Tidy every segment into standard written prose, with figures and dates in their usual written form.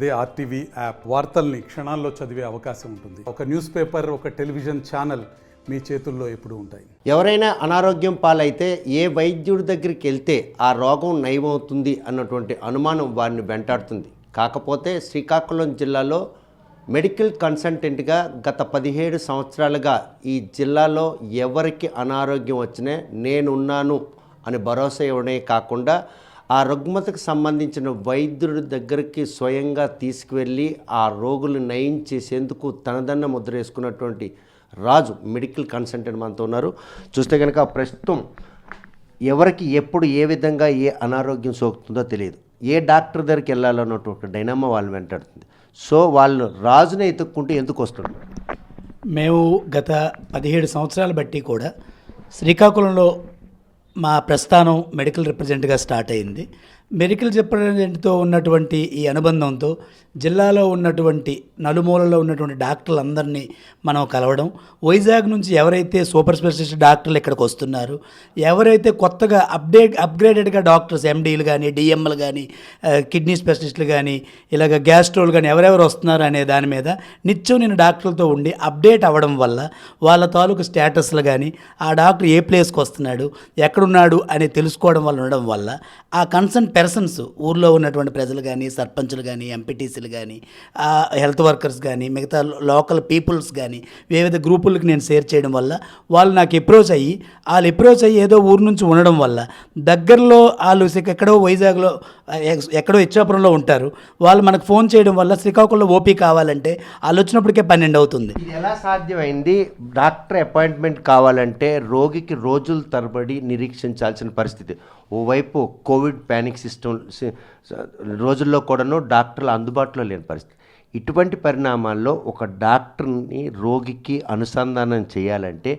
అదే RTV app వార్తల్ని క్షణాల్లో చదివే అవకాశం ఉంటుంది. ఒక న్యూస్ పేపర్, ఒక టెలివిజన్ ఛానల్ మీ చేతుల్లో ఎప్పుడూ ఉంటాయి. ఎవరైనా అనారోగ్యం పాలైతే ఏ వైద్యుడి దగ్గరికి వెళ్తే ఆ రోగం నయమవుతుంది అన్నటువంటి అనుమానం వారిని వెంటాడుతుంది. కాకపోతే శ్రీకాకుళం జిల్లాలో మెడికల్ కన్సల్టెంట్గా గత 17 సంవత్సరాలుగా ఈ జిల్లాలో ఎవరికి అనారోగ్యం వచ్చినా నేనున్నాను అని భరోసా ఇవ్వడమే కాకుండా ఆ రుగ్మతకు సంబంధించిన వైద్యుడి దగ్గరికి స్వయంగా తీసుకువెళ్ళి ఆ రోగులు నయం చేసేందుకు తనదన్న ముద్ర వేసుకున్నటువంటి రాజు మెడికల్ కన్సల్టెంట్ మనతో ఉన్నారు. చూస్తే కనుక ప్రస్తుతం ఎవరికి ఎప్పుడు ఏ విధంగా ఏ అనారోగ్యం సోకుతుందో తెలియదు, ఏ డాక్టర్ దగ్గరికి వెళ్ళాలన్నటువంటి డైనమా వాళ్ళు వెంటాడుతుంది. సో వాళ్ళు రాజుని ఎత్తుక్కుంటూ ఎందుకు వస్తున్నారు? మేము గత 17 సంవత్సరాలు బట్టి కూడా శ్రీకాకుళంలో మా ప్రస్థానం మెడికల్ రిప్రజెంట్గా స్టార్ట్ అయింది. మెడికల్ రిప్రజెంట్తో ఉన్నటువంటి ఈ అనుబంధంతో జిల్లాలో ఉన్నటువంటి నలుమూలలో ఉన్నటువంటి డాక్టర్లందరినీ మనం కలవడం, వైజాగ్ నుంచి ఎవరైతే సూపర్ స్పెషలిస్ట్ డాక్టర్లు ఇక్కడికి వస్తున్నారు, ఎవరైతే కొత్తగా అప్గ్రేడెడ్గా డాక్టర్స్ ఎండీలు కానీ డిఎంఎల్ కానీ కిడ్నీ స్పెషలిస్టులు కానీ ఇలాగ గ్యాస్ట్రోలు కానీ ఎవరెవరు వస్తున్నారు అనే దాని మీద నిత్యం నేను డాక్టర్లతో ఉండి అప్డేట్ అవ్వడం వల్ల వాళ్ళ తాలూకు స్టేటస్లు కానీ ఆ డాక్టర్ ఏ ప్లేస్కి వస్తున్నాడు ఎక్కడున్నాడు అని తెలుసుకోవడం వల్ల ఉండడం వల్ల ఆ కన్సర్న్ పర్సన్స్ ఊర్లో ఉన్నటువంటి ప్రజలు కానీ సర్పంచులు కానీ ఎంపీటీసీలు కానీ హెల్త్ వర్కర్స్ కానీ మిగతా లోకల్ పీపుల్స్ కానీ వివిధ గ్రూపులకు నేను షేర్ చేయడం వల్ల వాళ్ళు నాకు అప్రోచ్ అయ్యి ఏదో ఊరు నుంచి ఉండడం వల్ల దగ్గరలో వాళ్ళు ఎక్కడో వైజాగ్లో ఎక్కడో ఇచ్చాపురంలో ఉంటారు, వాళ్ళు మనకు ఫోన్ చేయడం వల్ల శ్రీకాకుళంలో ఓపీ కావాలంటే వాళ్ళు వచ్చినప్పటికే 12 అవుతుంది. ఇది ఎలా సాధ్యమైంది? డాక్టర్ అపాయింట్మెంట్ కావాలంటే రోగికి రోజుల తరబడి నిరీక్షించాల్సిన పరిస్థితి. ఓవైపు కోవిడ్ ప్యానిక్ సిస్టమ్ రోజుల్లో కూడాను డాక్టర్లు అందుబాటులో లేని పరిస్థితి. ఇటువంటి పరిణామాల్లో ఒక డాక్టర్ని రోగికి అనుసంధానం చేయాలంటే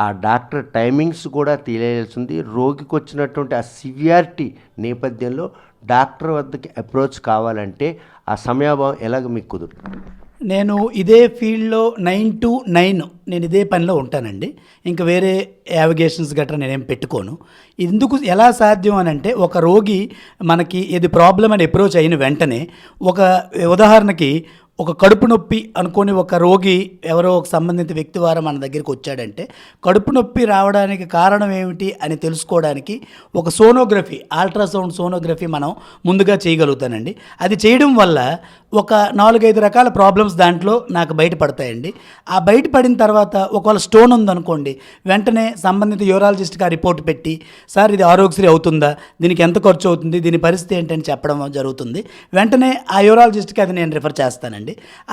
ఆ డాక్టర్ టైమింగ్స్ కూడా తెలియాల్సింది. రోగికి వచ్చినటువంటి ఆ సివియారిటీ నేపథ్యంలో డాక్టర్ వద్దకి అప్రోచ్ కావాలంటే ఆ సమయాభావం ఎలాగ మీకు కుదురుతుంది? నేను ఇదే ఫీల్డ్లో 9 to 9 నేను ఇదే పనిలో ఉంటానండి. ఇంకా వేరే యావిగేషన్స్ గట్రా నేనేం పెట్టుకోను. ఎందుకు ఎలా సాధ్యం అని అంటే, ఒక రోగి మనకి ఇది ప్రాబ్లం అని అప్రోచ్ అయిన వెంటనే ఒక ఉదాహరణకి ఒక కడుపు నొప్పి అనుకొని ఒక రోగి ఎవరో ఒక సంబంధిత వ్యక్తి ద్వారా మన దగ్గరికి వచ్చాడంటే కడుపు నొప్పి రావడానికి కారణం ఏమిటి అని తెలుసుకోవడానికి ఒక సోనోగ్రఫీ, అల్ట్రాసౌండ్ సోనోగ్రఫీ మనం ముందుగా చేయగలుగుతానండి. అది చేయడం వల్ల ఒక 4-5 రకాల ప్రాబ్లమ్స్ దాంట్లో నాకు బయటపడతాయండి. ఆ బయటపడిన తర్వాత ఒకవేళ స్టోన్ ఉందనుకోండి, వెంటనే సంబంధిత యూరాలజిస్ట్కి ఆ రిపోర్ట్ పెట్టి, సార్ ఇది ఆరోగ్యశ్రీ అవుతుందా, దీనికి ఎంత ఖర్చు అవుతుంది, దీని పరిస్థితి ఏంటని చెప్పడం జరుగుతుంది. వెంటనే ఆ యూరాలజిస్ట్కి అది నేను రిఫర్ చేస్తానండి.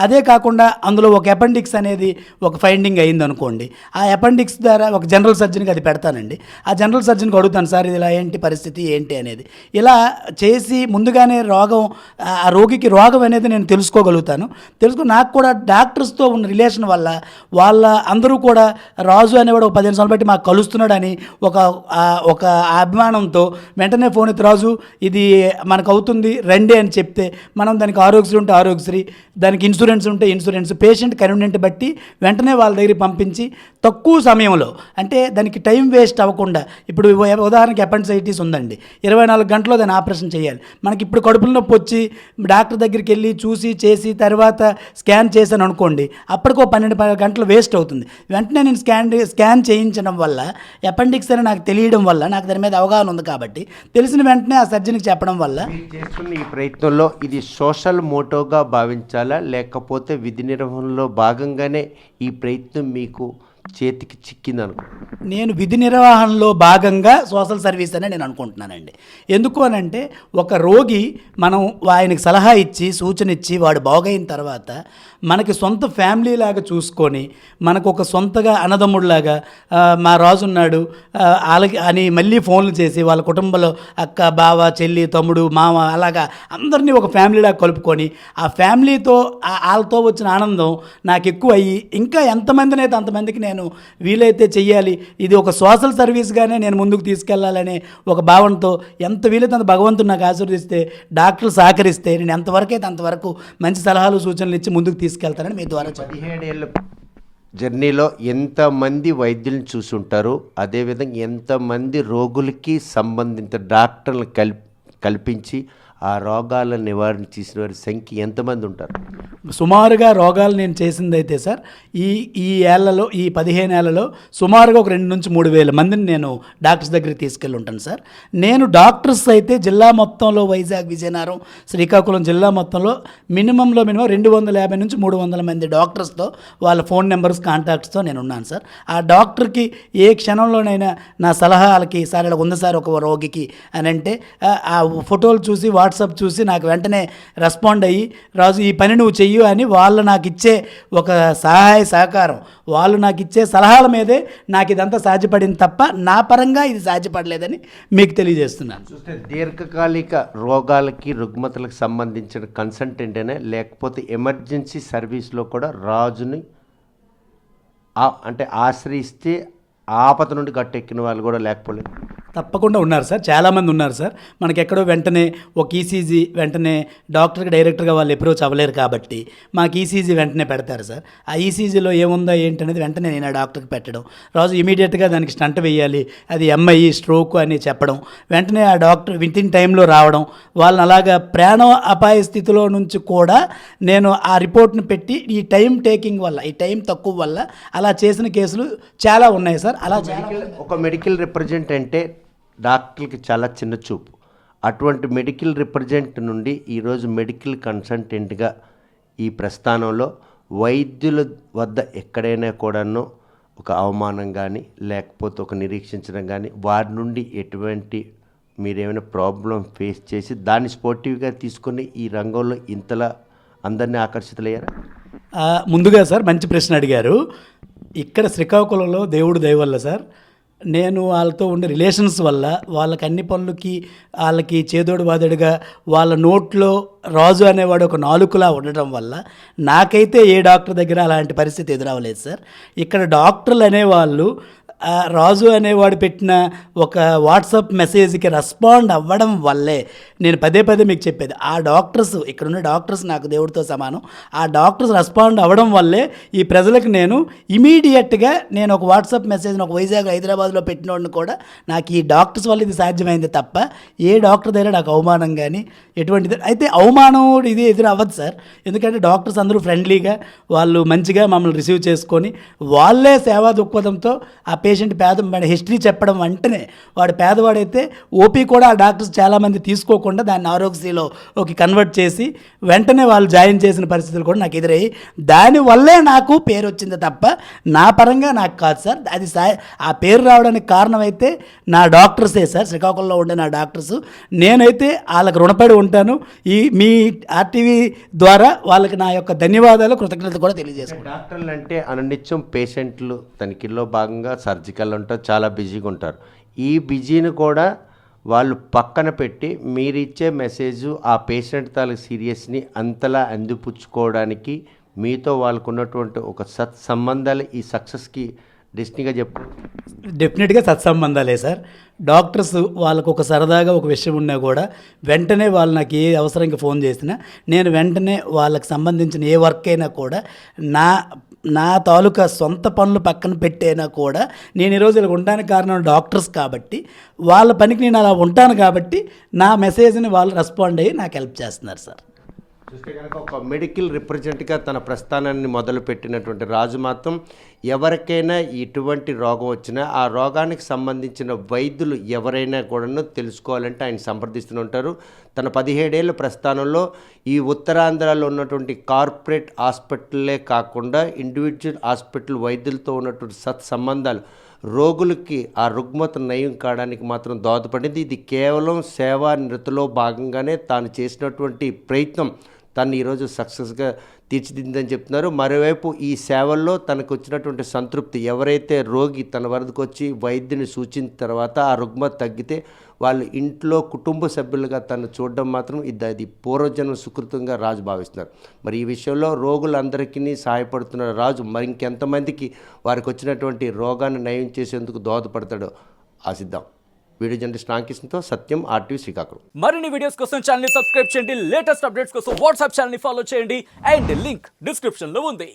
అదే కాకుండా అందులో ఒక అపెండిక్స్ అనేది ఒక ఫైండింగ్ అయింది అనుకోండి, ఆ అపెండిక్స్ ద్వారా ఒక జనరల్ సర్జన్కి అది పెడతానండి. ఆ జనరల్ సర్జన్కి అడుగుతాను, సార్ ఇది ఇలా ఏంటి పరిస్థితి ఏంటి అనేది. ఇలా చేసి ముందుగానే ఆ రోగికి రోగం అనేది నేను తెలుసుకోగలుగుతాను. నాకు కూడా డాక్టర్స్తో ఉన్న రిలేషన్ వల్ల వాళ్ళ అందరూ కూడా రాజు అనేవాడు 15 సంవత్సరాలు బట్టి మాకు కలుస్తున్నాడని ఒక అభిమానంతో వెంటనే ఫోన్ ఎత్తి, రాజు ఇది మనకు అవుతుంది రండి అని చెప్తే మనం దానికి ఆరోగ్యశ్రీ ఉంటే ఆరోగ్యశ్రీ, దానికి ఇన్సూరెన్స్ ఉంటే ఇన్సూరెన్స్, పేషెంట్ కన్వీనియంట్ బట్టి వెంటనే వాళ్ళ దగ్గరికి పంపించి తక్కువ సమయంలో, అంటే దానికి టైం వేస్ట్ అవ్వకుండా, ఇప్పుడు ఉదాహరణకి అపెండిసైటిస్ ఉందండి, 24 గంటల్లో దాన్ని ఆపరేషన్ చేయాలి. మనకి ఇప్పుడు కడుపులో నొప్పి వచ్చి డాక్టర్ దగ్గరికి వెళ్ళి చూసి చేసి తర్వాత స్కాన్ చేశాను అనుకోండి, అప్పటికో 12 గంటలు వేస్ట్ అవుతుంది. వెంటనే నేను స్కాన్ చేయించడం వల్ల అపెండిక్స్ అని నాకు తెలియడం వల్ల నాకు దాని మీద అవగాహన ఉంది కాబట్టి తెలిసిన వెంటనే ఆ సర్జన్కి చెప్పడం వల్ల. చేస్తున్న ఈ ప్రయత్నంలో ఇది సోషల్ మోటోగా భావించాలా, లేకపోతే విధి నిర్వహణలో భాగంగానే ఈ ప్రయత్నం మీకు చేతికి చిక్కింది అనుకో? నేను విధి నిర్వహణలో భాగంగా సోషల్ సర్వీస్ అని నేను అనుకుంటున్నానండి. ఎందుకు అని అంటే, ఒక రోగి మనం ఆయనకి సలహా ఇచ్చి సూచన ఇచ్చి వాడు బాగైన తర్వాత మనకి సొంత ఫ్యామిలీ లాగా చూసుకొని, మనకు ఒక సొంతగా అన్నదమ్ముడిలాగా మా రాజు ఉన్నాడు వాళ్ళకి అని మళ్ళీ ఫోన్లు చేసి వాళ్ళ కుటుంబంలో అక్క బావ చెల్లి తమ్ముడు మామ అలాగా అందరినీ ఒక ఫ్యామిలీలాగా కలుపుకొని ఆ ఫ్యామిలీతో వాళ్ళతో వచ్చిన ఆనందం నాకు ఎక్కువ అయ్యి, ఇంకా ఎంతమందిని అయితే అంతమందికి నేను వీలైతే చెయ్యాలి, ఇది ఒక సోషల్ సర్వీస్గానే నేను ముందుకు తీసుకెళ్లాలనే ఒక భావనతో ఎంత వీలైతే అంత భగవంతుడు నాకు ఆశీర్వదిస్తే, డాక్టర్లు సహకరిస్తే నేను ఎంతవరకు అయితే అంతవరకు మంచి సలహాలు సూచనలు ఇచ్చి ముందుకు తీసుకెళ్తానని మీ ద్వారా 17 ఏళ్ళ జర్నీలో ఎంతమంది వైద్యులను చూసుంటారు, అదేవిధంగా ఎంతమంది రోగులకి సంబంధిత డాక్టర్లు కల్పించి ఆ రోగాలను నివారణ చేసిన వారి సంఖ్య ఎంతమంది ఉంటారు? సుమారుగా రోగాలు నేను చేసిందైతే సార్ ఈ ఏళ్లలో ఈ 15 ఏళ్లలో సుమారుగా ఒక 2 నుంచి 3 వేల మందిని నేను డాక్టర్స్ దగ్గరికి తీసుకెళ్ళి ఉంటాను సార్. నేను డాక్టర్స్ అయితే జిల్లా మొత్తంలో వైజాగ్, విజయనగరం, శ్రీకాకుళం జిల్లా మొత్తంలో మినిమం 250 నుంచి 300 మంది డాక్టర్స్తో వాళ్ళ ఫోన్ నెంబర్స్, కాంటాక్ట్స్తో నేను ఉన్నాను సార్. ఆ డాక్టర్కి ఏ క్షణంలోనైనా నా సలహాలకి సార్ ఇలా ఉంది సార్ ఒక రోగికి అని అంటే ఆ ఫోటోలు చూసి వాట్సాప్ చూసి నాకు వెంటనే రెస్పాండ్ అయ్యి రాజు ఈ పని నువ్వు చెయ్యి అని వాళ్ళు నాకు ఇచ్చే ఒక సహాయ సహకారం, వాళ్ళు నాకు ఇచ్చే సలహాల మీదే నాకు ఇదంతా సాధ్యపడింది తప్ప నా పరంగా ఇది సాధ్యపడలేదని మీకు తెలియజేస్తున్నాను. చూస్తే దీర్ఘకాలిక రోగాలకి, రుగ్మతలకు సంబంధించిన కన్సల్టెంట్ అనే లేకపోతే ఎమర్జెన్సీ సర్వీస్లో కూడా రాజుని అంటే ఆశ్రయిస్తే ఆపద నుండి గట్టెక్కిన వాళ్ళు కూడా లేకపోలేదు. తప్పకుండా ఉన్నారు సార్, చాలామంది ఉన్నారు సార్. మనకి ఎక్కడో వెంటనే ఒక ఈసీజీ వెంటనే డాక్టర్కి డైరెక్ట్గా వాళ్ళు అప్రోచ్ అవ్వలేరు కాబట్టి మాకు ఈసీజీ వెంటనే పెడతారు సార్. ఆ ఈసీజీలో ఏముందో ఏంటనేది వెంటనే నేను ఆ డాక్టర్కి పెట్టడం, రాజు ఇమీడియట్గా దానికి స్టంట్ వేయాలి, అది ఎంఐ స్ట్రోక్ అని చెప్పడం, వెంటనే ఆ డాక్టర్ వితిన్ టైంలో రావడం, వాళ్ళని అలాగా ప్రాణ అపాయ స్థితిలో నుంచి కూడా నేను ఆ రిపోర్ట్ని పెట్టి ఈ టైం టేకింగ్ వల్ల, ఈ టైం తక్కువ వల్ల అలా చేసిన కేసులు చాలా ఉన్నాయి సార్. అలా ఒక మెడికల్ రిప్రజెంట్ అంటే డాక్టర్కి చాలా చిన్న చూపు. అటువంటి మెడికల్ రిప్రజెంట్ నుండి ఈరోజు మెడికల్ కన్సల్టెంట్గా ఈ ప్రస్థానంలో వైద్యుల వద్ద ఎక్కడైనా కూడాను ఒక అవమానం కానీ లేకపోతే ఒక నిరీక్షించడం కానీ వారి నుండి ఎటువంటి మీరేమైనా ప్రాబ్లం ఫేస్ చేసి దాన్ని స్పోర్టివ్గా తీసుకొని ఈ రంగంలో ఇంతలా అందరినీ ఆకర్షితులయ్యారా? ముందుగా సార్ మంచి ప్రశ్న అడిగారు. ఇక్కడ శ్రీకాకుళంలో దేవుడు దయ వల్ల సార్ నేను వాళ్ళతో ఉండే రిలేషన్స్ వల్ల వాళ్ళకి అన్ని పనులకి వాళ్ళకి చేదోడు వాదోడుగా వాళ్ళ నోట్లో రాజు అనేవాడు ఒక నాలుకలా ఉండటం వల్ల నాకైతే ఏ డాక్టర్ దగ్గర అలాంటి పరిస్థితి ఎదురవ్వలేదు సార్. ఇక్కడ డాక్టర్లు అనేవాళ్ళు రాజు అనేవాడు పెట్టిన ఒక వాట్సాప్ మెసేజ్కి రెస్పాండ్ అవ్వడం వల్లే నేను పదే మీకు చెప్పేది, ఆ డాక్టర్స్ ఇక్కడున్న డాక్టర్స్ నాకు దేవుడితో సమానం. ఆ డాక్టర్స్ రెస్పాండ్ అవ్వడం వల్లే ఈ ప్రజలకు నేను ఇమీడియట్గా నేను ఒక వాట్సాప్ మెసేజ్ని ఒక వైజాగ్, హైదరాబాద్లో పెట్టినోడిని కూడా నాకు ఈ డాక్టర్స్ వల్ల ఇది సాధ్యమైంది తప్ప ఏ డాక్టర్ దగ్గర నాకు అవమానం కానీ ఎటువంటిది అయితే అవమానం ఇది ఎదురు అవ్వదు సార్. ఎందుకంటే డాక్టర్స్ అందరూ ఫ్రెండ్లీగా వాళ్ళు మంచిగా మమ్మల్ని రిసీవ్ చేసుకొని వాళ్ళే సేవా దృక్పథంతో ఆ పేషెంట్ హిస్టరీ చెప్పడం వెంటనే వాడు పేదవాడైతే ఓపీ కూడా ఆ డాక్టర్స్ చాలామంది తీసుకోకుండా దాన్ని ఆరోగ్యశ్రీలో ఒక కన్వర్ట్ చేసి వెంటనే వాళ్ళు జాయిన్ చేసిన పరిస్థితులు కూడా నాకు ఎదురయ్యి దానివల్లే నాకు పేరు వచ్చింది తప్ప నా పరంగా నాకు కాదు సార్. అది ఆ పేరు రావడానికి కారణం అయితే నా డాక్టర్సే సార్, శ్రీకాకుళంలో ఉండే నా డాక్టర్స్. నేనైతే వాళ్ళకి రుణపడి ఉంటాను. మీ ఆర్టీవీ ద్వారా వాళ్ళకి నా యొక్క ధన్యవాదాలు, కృతజ్ఞతలు కూడా తెలియజేసుకుంటాను. డాక్టర్లు అంటే అనునిత్యం పేషెంట్లు తనిఖీల్లో భాగంగా సర్జికల్ ఉంటారు, చాలా బిజీగా ఉంటారు. ఈ బిజీని కూడా వాళ్ళు పక్కన పెట్టి మీరిచ్చే మెసేజు ఆ పేషెంట్ తాలూకు సీరియస్ని అంతలా అందిపుచ్చుకోవడానికి మీతో వాళ్ళకు ఉన్నటువంటి ఒక సత్సంబంధాలు ఈ సక్సెస్కి డెస్టినీగా చెప్పండి. డెఫినెట్గా సత్సంబంధాలే సార్. డాక్టర్స్ వాళ్ళకు ఒక సరదాగా ఒక విషయం ఉన్నా కూడా వెంటనే వాళ్ళు నాకు ఏ అవసరంకి ఫోన్ చేసినా నేను వెంటనే వాళ్ళకి సంబంధించిన ఏ వర్క్ అయినా కూడా నా తాలూకా సొంత పనులు పక్కన పెట్టైనా కూడా నేను ఈరోజు ఇలా ఉండడానికి కారణం డాక్టర్స్ కాబట్టి వాళ్ళ పనికి నేను అలా ఉంటాను కాబట్టి నా మెసేజ్ని వాళ్ళు రెస్పాండ్ అయ్యి నాకు హెల్ప్ చేస్తున్నారు సార్. చూస్తే కనుక ఒక మెడికల్ రిప్రజెంట్గా తన ప్రస్థానాన్ని మొదలుపెట్టినటువంటి రాజు మాత్రం ఎవరికైనా ఇటువంటి రోగం వచ్చినా ఆ రోగానికి సంబంధించిన వైద్యులు ఎవరైనా కూడా తెలుసుకోవాలంటే ఆయన సంప్రదిస్తూనే ఉంటారు. తన 17 ఏళ్ళ ప్రస్థానంలో ఈ ఉత్తరాంధ్రలో ఉన్నటువంటి కార్పొరేట్ హాస్పిటల్లే కాకుండా ఇండివిజువల్ హాస్పిటల్ వైద్యులతో ఉన్నటువంటి సత్సంబంధాలు రోగులకి ఆ రుగ్మత నయం కావడానికి మాత్రం దోహదపడింది. ఇది కేవలం సేవా నిరతిలో భాగంగానే తాను చేసినటువంటి ప్రయత్నం తను ఈరోజు సక్సెస్గా తీర్చిదిద్దని చెప్తున్నారు. మరోవైపు ఈ సేవల్లో తనకు వచ్చినటువంటి సంతృప్తి, ఎవరైతే రోగి తన వద్దకు వచ్చి వైద్యుని సూచించిన తర్వాత ఆ రుగ్మత తగ్గితే వాళ్ళు ఇంట్లో కుటుంబ సభ్యులుగా తను చూడడం మాత్రం ఇది పూర్వజన్మ సుకృతంగా రాజు భావిస్తున్నారు. మరి ఈ విషయంలో రోగులందరికీ సహాయపడుతున్న రాజు మరి ఇంకెంతమందికి వారికి వచ్చినటువంటి రోగాన్ని నయం చేసేందుకు దోహదపడతాడో ఆశిద్దాం. వీడియో జర్నలిస్ట్ రామకృష్ణతో సత్యం, ఆర్టీవీ శ్రీకాకుళం. మరిన్ని వీడియోస్ కోసం ఛానల్ ని సబ్స్క్రైబ్ చేయండి, లేటెస్ట్ అప్డేట్స్ కోసం వాట్సాప్ ఛానల్ ని ఫాలో చేయండి అండ్ లింక్ డిస్క్రిప్షన్ లో ఉంది.